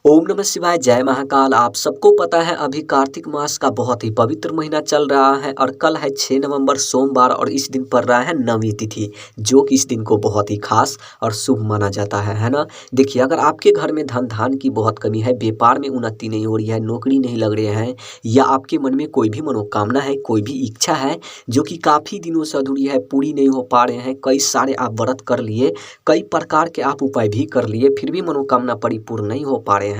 ओम नमः शिवाय, जय महाकाल। आप सबको पता है अभी कार्तिक मास का बहुत ही पवित्र महीना चल रहा है और कल है 6 नवंबर सोमवार और इस दिन पड़ रहा है नवमी तिथि, जो कि इस दिन को बहुत ही खास और शुभ माना जाता है ना। देखिए, अगर आपके घर में धन धान की बहुत कमी है, व्यापार में उन्नति नहीं हो रही है, नौकरी नहीं लग रहे हैं, या आपके मन में कोई भी मनोकामना है, कोई भी इच्छा है जो कि काफ़ी दिनों से अधूरी है, पूरी नहीं हो पा रहे हैं, कई सारे आप व्रत कर लिए, कई प्रकार के आप उपाय भी कर लिए, फिर भी मनोकामना परिपूर्ण नहीं हो पा रहे हैं,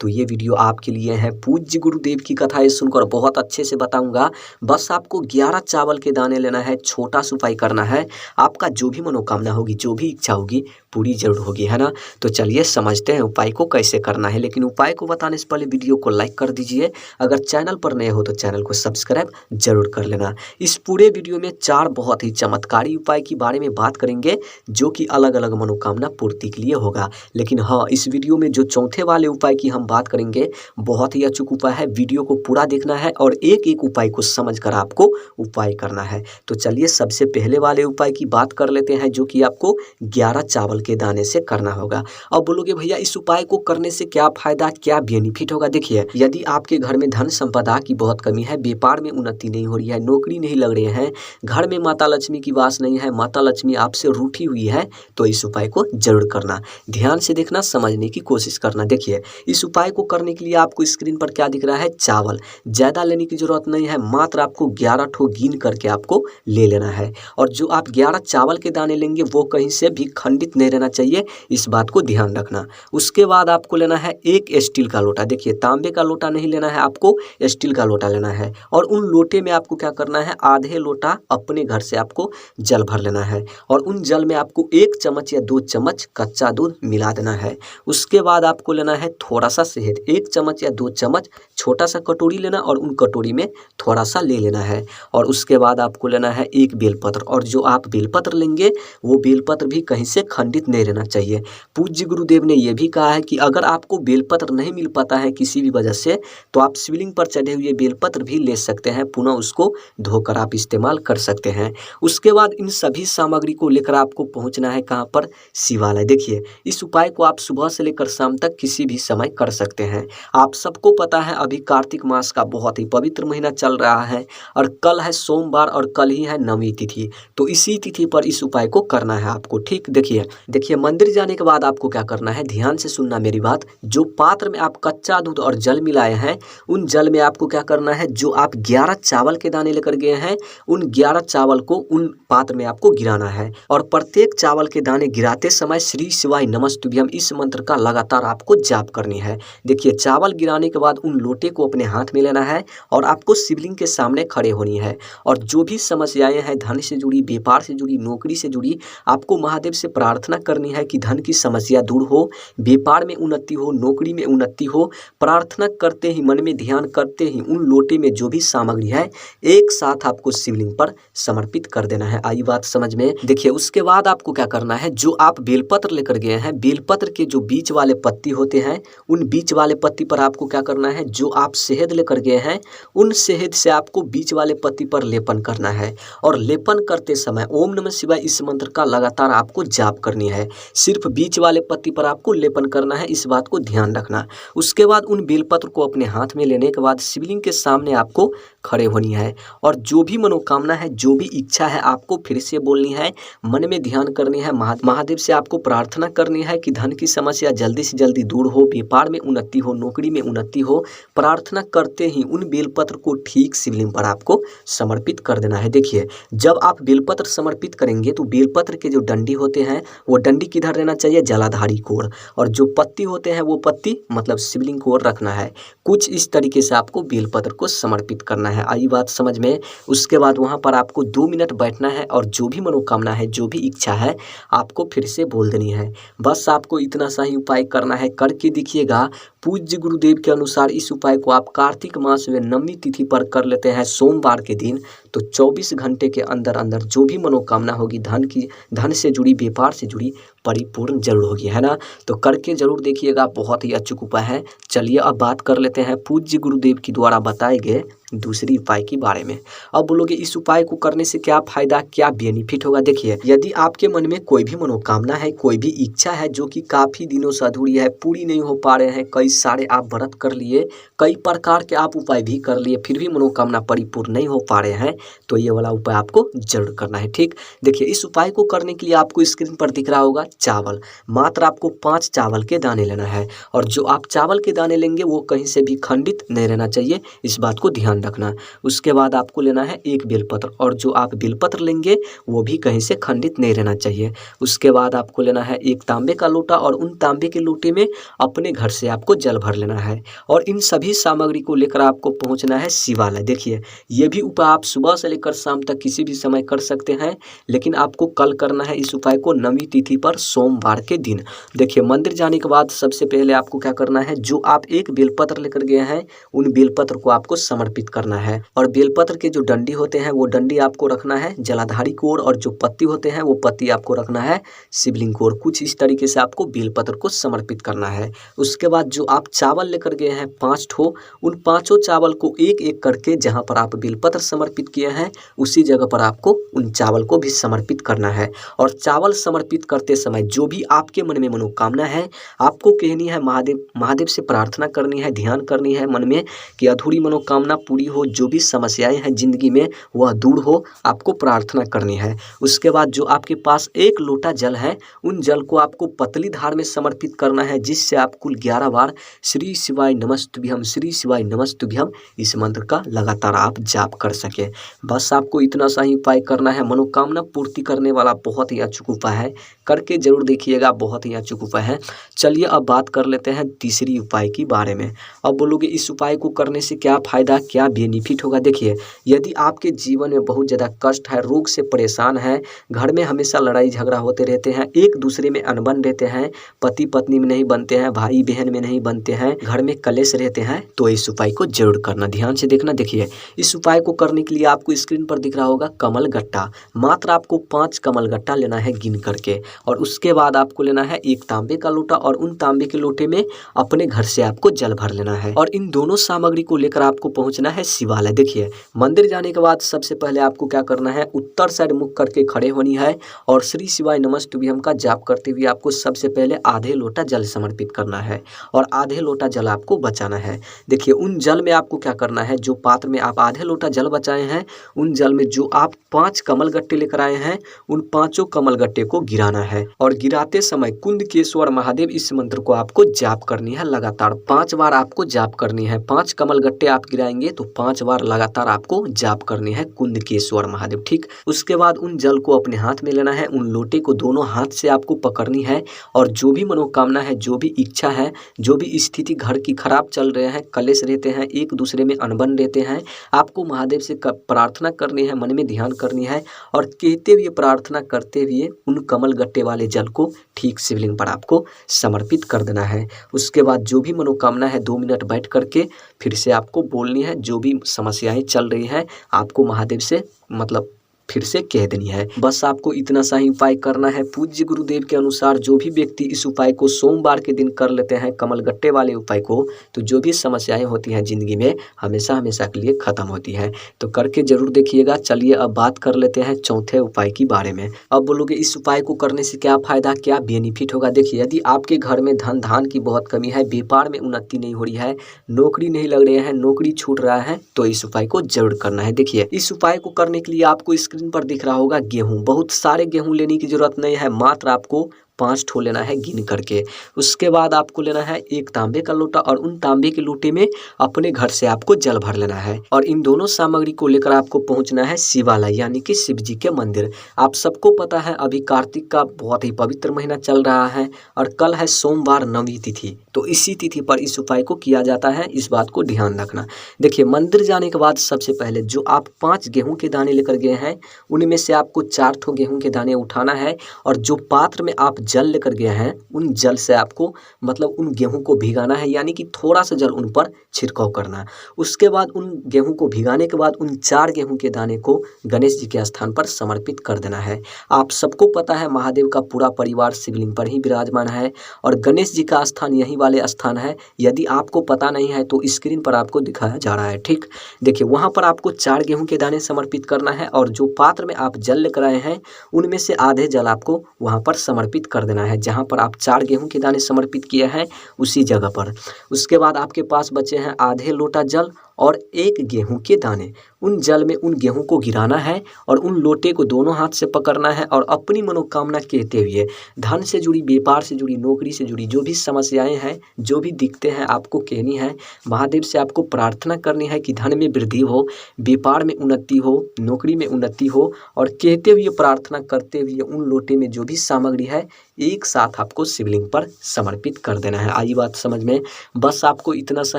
तो ये वीडियो आपके लिए है। पूज्य गुरुदेव की कथाएं सुनकर बहुत अच्छे से बताऊंगा। बस आपको 11 चावल के दाने लेना है, छोटा सा उपाय करना है, आपका जो भी मनोकामना होगी, जो भी इच्छा होगी, पूरी जरूर होगी, है ना। तो चलिए समझते हैं उपाय को कैसे करना है। लेकिन उपाय को बताने से पहले वीडियो को लाइक कर दीजिए, अगर चैनल पर नए हो तो चैनल को सब्सक्राइब जरूर कर लेना। इस पूरे वीडियो में 4 बहुत ही चमत्कारी उपाय के बारे में बात करेंगे, जो कि अलग अलग मनोकामना पूर्ति के लिए होगा। लेकिन हाँ, इस वीडियो में जो चौथे वाले उपाय की हम बात करेंगे, बहुत ही अचूक उपाय है। वीडियो को पूरा देखना है और एक एक उपाय को समझकर आपको उपाय करना है। तो चलिए सबसे पहले वाले उपाय की बात कर लेते हैं, जो कि आपको 11 चावल के दाने से करना होगा। अब बोलोगे भैया इस उपाय को करने से क्या फायदा, क्या बेनिफिट होगा। देखिए, यदि आपके घर में धन संपदा की बहुत कमी है, व्यापार में उन्नति नहीं हो रही है, नौकरी नहीं लग रहे हैं, घर में माता लक्ष्मी की वास नहीं है, माता लक्ष्मी आपसे रूठी हुई है, तो इस उपाय को जरूर करना। ध्यान से देखना, समझने की कोशिश करना। देखिए, इस उपाय को करने के लिए आपको स्क्रीन पर क्या दिख रहा है, चावल। ज़्यादा लेने की जरूरत नहीं है, मात्र आपको 11 ठो गिन करके आपको ले लेना है। और जो आप 11 चावल के दाने लेंगे वो कहीं से भी खंडित नहीं रहना चाहिए, इस बात को ध्यान रखना। उसके बाद आपको लेना है एक स्टील का लोटा। देखिए, तांबे का लोटा नहीं लेना है, आपको स्टील का लोटा लेना है। और उन लोटे में आपको क्या करना है, आधे लोटा अपने घर से आपको जल भर लेना है और उन जल में आपको 1 चम्मच या 2 चम्मच कच्चा दूध मिला देना है। उसके बाद आपको लेना है थोड़ा सा शहद, 1 चम्मच या 2 चम्मच, छोटा सा कटोरी लेना और उन कटोरी में थोड़ा सा ले लेना है। और उसके बाद आपको लेना है एक बेलपत्र, और जो आप बेलपत्र लेंगे वो बेलपत्र भी कहीं से खंडित नहीं रहना चाहिए। पूज्य गुरुदेव ने यह भी कहा है कि अगर आपको बेलपत्र नहीं मिल पाता है किसी भी वजह से, तो आप शिवलिंग पर चढ़े हुए बेलपत्र भी ले सकते हैं, पुनः उसको धोकर आप इस्तेमाल कर सकते हैं। उसके बाद इन सभी सामग्री को लेकर आपको पहुंचना है कहाँ पर, शिवालय। देखिए, इस उपाय को आप सुबह से लेकर शाम तक किसी भी समय कर सकते हैं। आप सबको पता है अभी कार्तिक मास का बहुत ही पवित्र महीना चल रहा है और कल है सोमवार और कल ही है नवमी तिथि, तो इसी तिथि पर इस उपाय को करना है आपको। ठीक, देखिए मंदिर जाने के बाद आपको क्या करना है, ध्यान से सुनना मेरी बात। जो पात्र में आप कच्चा दूध और जल मिलाए हैं, उन जल में आपको क्या करना है, जो आप 11 चावल के दाने लेकर गए हैं, उन 11 चावल को उन पात्र में आपको गिराना है। और प्रत्येक चावल के दाने गिराते समय श्री शिवाय नमस्तुभ्यम इस मंत्र का लगातार आपको जाप करनी है। देखिए, चावल गिराने के बाद उन लोटे को अपने हाथ में लेना है और आपको शिवलिंग के सामने खड़े होनी है। और जो भी समस्याएं हैं, धन से जुड़ी, व्यापार से जुड़ी, नौकरी से जुड़ी, आपको महादेव से प्रार्थना करनी है कि धन की समस्या दूर हो, व्यापार में उन्नति हो, नौकरी में उन्नति हो। प्रार्थना करते ही, मन में ध्यान करते ही उन लोटे में जो भी सामग्री है एक साथ आपको शिवलिंग पर समर्पित कर देना है। आई बात समझ में। देखिए, उसके बाद आपको क्या करना है, जो आप बेलपत्र लेकर गए हैं, बेलपत्र के जो बीच वाले पत्ती होते हैं, उन बीच वाले पत्ती पर आपको क्या करना है, जो आप शहद लेकर गए हैं, उन शहद से आपको बीच वाले पत्ती पर लेपन करना है। और लेपन करते समय ओम नमः शिवाय इस मंत्र का लगातार आपको जाप करनी है। सिर्फ बीच वाले पत्ती पर आपको लेपन करना है, इस बात को ध्यान रखना। उसके बाद उन बेलपत्र को अपने हाथ में लेने के बाद शिवलिंग के सामने आपको खड़े होनी है और जो भी मनोकामना है, जो भी इच्छा है, आपको फिर से बोलनी है, मन में ध्यान करनी है, महादेव से आपको प्रार्थना करनी है कि धन की समस्या जल्दी से जल्दी दूर हो, व्यापार में उन्नति हो, नौकरी में उन्नति हो। प्रार्थना करते ही उन बेलपत्र को ठीक शिवलिंग पर आपको समर्पित कर देना है। देखिए, जब आप बेलपत्र समर्पित करेंगे तो बेलपत्र के जो डंडी होते हैं, वो डंडी किधर रहना चाहिए, जलाधारी की ओर, और जो पत्ती होते हैं वो पत्ती मतलब शिवलिंग की ओर रखना है। कुछ इस तरीके से आपको बेलपत्र को समर्पित करना है। आई बात समझ में। उसके बाद वहाँ पर आपको 2 मिनट बैठना है और जो भी मनोकामना है, जो भी इच्छा है, आपको फिर से बोल देनी है। बस आपको इतना सा ही उपाय करना है, करके देखिएगा। पूज्य गुरुदेव के अनुसार इस उपाय को आप कार्तिक मास में नवमी तिथि पर कर लेते हैं, सोमवार के दिन, तो 24 घंटे के अंदर अंदर जो भी मनोकामना होगी, धन से जुड़ी, व्यापार से जुड़ी, परिपूर्ण जरूर होगी, है ना। तो करके जरूर देखिएगा, बहुत ही अचूक उपाय है। चलिए अब बात कर लेते हैं पूज्य गुरुदेव की द्वारा बताए गए दूसरी उपाय के बारे में। अब बोलोगे इस उपाय को करने से क्या फायदा, क्या बेनिफिट होगा। देखिए, यदि आपके मन में कोई भी मनोकामना है, कोई भी इच्छा है जो कि काफी दिनों से अधूरी है, पूरी नहीं हो पा रहे हैं, कई सारे आप व्रत कर लिए, कई प्रकार के आप उपाय भी कर लिए, फिर भी मनोकामना परिपूर्ण नहीं हो पा रहे हैं, तो ये वाला उपाय आपको जरूर करना है। ठीक, देखिए इस उपाय को करने के लिए आपको स्क्रीन पर दिख रहा होगा चावल, मात्र आपको 5 चावल के दाने लेना है। और जो आप चावल के दाने लेंगे वो कहीं से भी खंडित नहीं रहना चाहिए, इस बात को ध्यान रखना। उसके बाद आपको लेना है एक बेलपत्र, और जो आप बेलपत्र लेंगे वो भी कहीं से खंडित नहीं रहना चाहिए। उसके बाद आपको लेना है एक तांबे का लोटा, और उन तांबे के लोटे में अपने घर से आपको जल भर लेना है। और इन सभी सामग्री को लेकर आपको पहुंचना है शिवालय। देखिए, ये भी उपाय आप सुबह से लेकर शाम तक किसी भी समय कर सकते हैं, लेकिन आपको कल करना है इस उपाय को, नवीं तिथि पर सोमवार के दिन। देखिए, मंदिर जाने के बाद सबसे पहले आपको क्या करना है, जो आप एक बेलपत्र लेकर गए हैं उन बेलपत्र को आपको समर्पित करना है। और बेलपत्र के जो डंडी होते हैं वो डंडी आपको रखना है जलाधारी की ओर, और जो पत्ती होते हैं वो पत्ती आपको रखना है शिवलिंग की ओर। कुछ इस तरीके से आपको बेलपत्र को समर्पित करना है। उसके बाद जो आप चावल लेकर गए हैं 5 ठो, उन 5 चावल को एक एक करके जहाँ पर आप बेलपत्र समर्पित किए हैं उसी जगह पर आपको उन चावल को भी समर्पित करना है। और चावल समर्पित करते समय जो भी आपके मन में मनोकामना है आपको कहनी है, महादेव से प्रार्थना करनी है, ध्यान करनी है मन में कि अधूरी मनोकामना पूरी हो, जो भी समस्याएं हैं जिंदगी में वह दूर हो, आपको प्रार्थना करनी है। उसके बाद जो आपके पास एक लोटा जल है उन जल को आपको पतली धार में समर्पित करना है, जिससे आप कुल 11 बार श्री शिवाय नमस्तुभ्यम, श्री शिवाय नमस्तुभ्यम इस मंत्र का लगातार आप जाप कर सके। बस आपको इतना सा ही उपाय करना है, मनोकामना पूर्ति करने वाला बहुत ही अचूक उपाय है, करके जरूर देखिएगा, बहुत ही अचूक उपाय है। चलिए अब बात कर लेते हैं तीसरी उपाय के बारे में। अब बोलोगे इस उपाय को करने से क्या फायदा, क्या बेनिफिट होगा। देखिए, यदि आपके जीवन में बहुत ज़्यादा कष्ट है, रोग से परेशान है, घर में हमेशा लड़ाई झगड़ा होते रहते हैं, एक दूसरे में अनबन रहते हैं, पति पत्नी में नहीं बनते हैं, भाई बहन में नहीं बनते हैं, घर में कलेश रहते हैं, तो इस उपाय को जरूर करना। ध्यान से देखना। देखिए, इस उपाय को करने के लिए आपको स्क्रीन पर दिख रहा होगा कमल गट्टा, मात्र आपको 5 कमल गट्टा लेना है गिन करके। और उसके बाद आपको लेना है एक तांबे का लोटा, और उन तांबे के लोटे में अपने घर से आपको जल भर लेना है। और इन दोनों सामग्री को लेकर आपको पहुंचना है शिवालय। देखिए, मंदिर जाने के बाद सबसे पहले आपको क्या करना है, उत्तर साइड मुख करके खड़े होनी है, और श्री शिवाय नमस्तुभ्यम का जाप करते हुए आपको सबसे पहले आधे लोटा जल समर्पित करना है, और आधे लोटा जल आपको बचाना है। देखिए, उन जल में आपको क्या करना है, जो पात्र में आप आधे लोटा जल बचाए हैं उन जल में जो आप 5 कमल गट्टे लेकर आए हैं उन 5 कमल गट्टे को गिराना है। और गिराते समय कुंदकेश्वर महादेव इस मंत्र को आपको जाप करनी है, लगातार 5 बार आपको जाप करनी है। 5 कमल गट्टे आप गिराएंगे तो 5 बार लगातार आपको जाप करनी है कुंदकेश्वर महादेव। ठीक, उसके बाद उन जल को अपने हाथ में लेना है, उन लोटे को दोनों हाथ से आपको पकड़नी है, और जो भी मनोकामना है, जो भी इच्छा है, जो भी स्थिति घर की खराब चल रहे हैं, कलेश रहते हैं, एक दूसरे में अनबन रहते हैं, आपको महादेव से प्रार्थना करनी है, मन में ध्यान करनी है, और कहते हुए प्रार्थना करते हुए उन कमल गट्टे वाले जल को ठीक शिवलिंग पर आपको समर्पित कर देना है। उसके बाद जो भी मनोकामना है 2 मिनट बैठ करके फिर से आपको बोलनी है, जो भी समस्याएं चल रही हैं आपको महादेव से मतलब फिर से कह देनी है। बस आपको इतना सा ही उपाय करना है। पूज्य गुरुदेव के अनुसार जो भी व्यक्ति इस उपाय को सोमवार के दिन कर लेते हैं, कमल गट्टे वाले उपाय को, तो जो भी समस्याएं होती हैं जिंदगी में हमेशा हमेशा के लिए खत्म होती है। तो करके जरूर देखिएगा। चलिए अब बात कर लेते हैं चौथे उपाय के बारे में। अब बोलोगे इस उपाय को करने से क्या फायदा, क्या बेनिफिट होगा। देखिए, यदि आपके घर में धन धान की बहुत कमी है, व्यापार में उन्नति नहीं हो रही है, नौकरी नहीं लग रही है, नौकरी छूट रहा है, तो इस उपाय को जरूर करना है। देखिए, इस उपाय को करने के लिए आपको स्क्रीन पर दिख रहा होगा गेहूं। बहुत सारे गेहूं लेने की जरूरत नहीं है, मात्र आपको 5 ठो लेना है गिन करके। उसके बाद आपको लेना है एक तांबे का लोटा, और उन तांबे के लोटे में अपने घर से आपको जल भर लेना है। और इन दोनों सामग्री को लेकर आपको पहुंचना है शिवालय, यानी कि शिव जी के मंदिर। आप सबको पता है अभी कार्तिक का बहुत ही पवित्र महीना चल रहा है, और कल है सोमवार नवीं तिथि, तो इसी तिथि पर इस उपाय को किया जाता है, इस बात को ध्यान रखना। देखिए, मंदिर जाने के बाद सबसे पहले जो आप 5 गेहूं के दाने लेकर गए हैं उनमें से आपको 4 ठो गेहूं के दाने उठाना है, और जो पात्र में आप जल लेकर गए हैं उन जल से आपको मतलब उन गेहूं को भिगाना है, यानी कि थोड़ा सा जल उन पर छिड़काव करना है। उसके बाद उन गेहूं को भिगाने के बाद उन 4 गेहूं के दाने को गणेश जी के स्थान पर समर्पित कर देना है। आप सबको पता है महादेव का पूरा परिवार शिवलिंग पर ही विराजमान है और गणेश जी का स्थान यही वाले स्थान है। यदि आपको पता नहीं है तो स्क्रीन पर आपको दिखाया जा रहा है, ठीक। देखिए वहाँ पर आपको 4 गेहूं के दाने समर्पित करना है और जो पात्र में आप जल लेकर आए हैं उनमें से आधे जल आपको वहाँ पर समर्पित कर देना है, जहाँ पर आप 4 गेहूं के दाने समर्पित किए हैं उसी जगह पर। उसके बाद आपके पास बचे हैं आधे लोटा जल और 1 गेहूं के दाने। उन जल में उन गेहूं को गिराना है और उन लोटे को दोनों हाथ से पकड़ना है और अपनी मनोकामना कहते हुए धन से जुड़ी, व्यापार से जुड़ी, नौकरी से जुड़ी जो भी समस्याएं हैं, जो भी दिक्कतें हैं, आपको कहनी है। महादेव से आपको प्रार्थना करनी है कि धन में वृद्धि हो, व्यापार में उन्नति हो, नौकरी में उन्नति हो और कहते हुए प्रार्थना करते हुए उन लोटे में जो भी सामग्री है एक साथ आपको शिवलिंग पर समर्पित कर देना है। आई बात समझ में? बस आपको इतना सा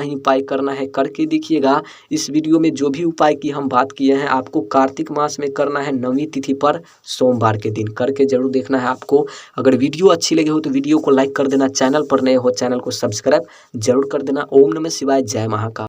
ही उपाय करना है, करके देखिएगा। इस वीडियो में जो भी उपाय की हम बात किए हैं आपको कार्तिक मास में करना है, 9वीं तिथि पर सोमवार के दिन करके जरूर देखना है आपको। अगर वीडियो अच्छी लगी हो तो वीडियो को लाइक कर देना, चैनल पर नए हो चैनल को सब्सक्राइब जरूर कर देना। ओम नमः शिवाय, जय महाकाल।